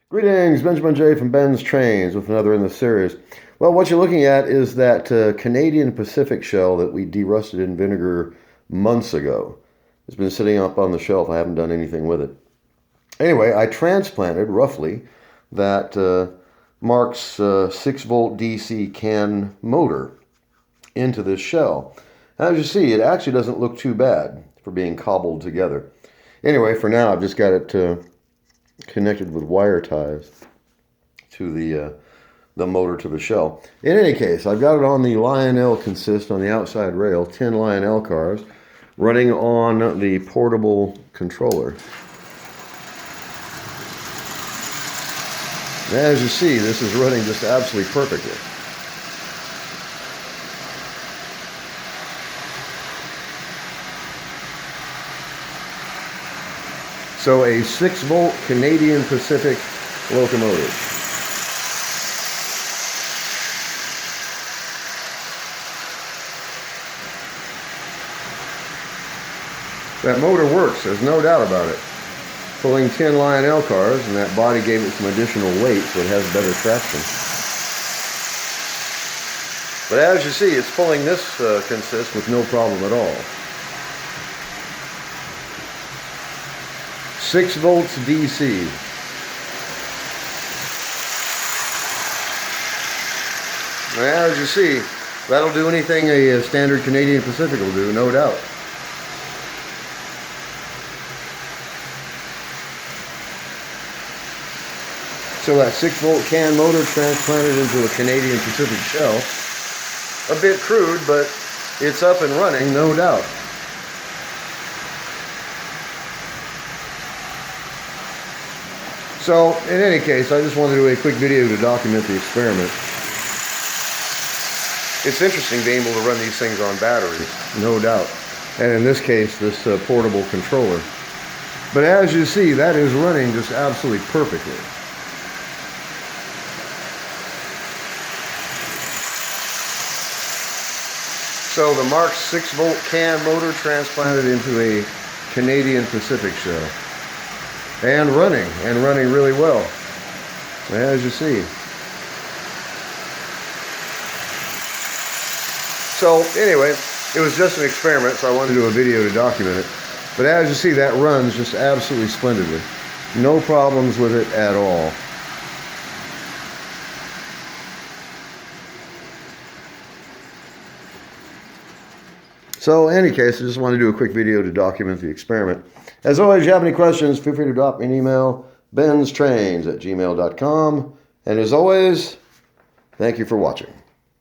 Greetings, Benjamin J. from Ben's Trains with another in the series. Well, what you're looking at is that Canadian Pacific shell that we derusted in vinegar months ago. It's been sitting up on the shelf. I haven't done anything with it. Anyway, I transplanted, roughly, that Marx 6-volt DC can motor into this shell. As you see, it actually doesn't look too bad for being cobbled together. Anyway, for now, I've just got it connected with wire ties to the motor to the shell. In any case, I've got it on the Lionel consist on the outside rail, 10 Lionel cars, running on the portable controller. And as you see, this is running just absolutely perfectly. So a 6-volt Canadian Pacific locomotive. That motor works, there's no doubt about it. Pulling 10 Lionel cars, and that body gave it some additional weight so it has better traction. But as you see, it's pulling this consist with no problem at all. 6 volts DC. As you see, that'll do anything a standard Canadian Pacific will do, no doubt. So that 6-volt can motor transplanted into a Canadian Pacific shell. A bit crude, but it's up and running, no doubt. So, in any case, I just wanted to do a quick video to document the experiment. It's interesting being able to run these things on batteries, no doubt. And in this case, this portable controller. But as you see, that is running just absolutely perfectly. So the Marx 6-volt can motor transplanted into a Canadian Pacific shell. And running really well, as you see. So anyway, it was just an experiment, so I wanted to do a video to document it. But as you see, that runs just absolutely splendidly. No problems with it at all. So in any case, I just want to do a quick video to document the experiment. As always, if you have any questions, feel free to drop me an email, BENZTRAINZ@gmail.com. And as always, thank you for watching.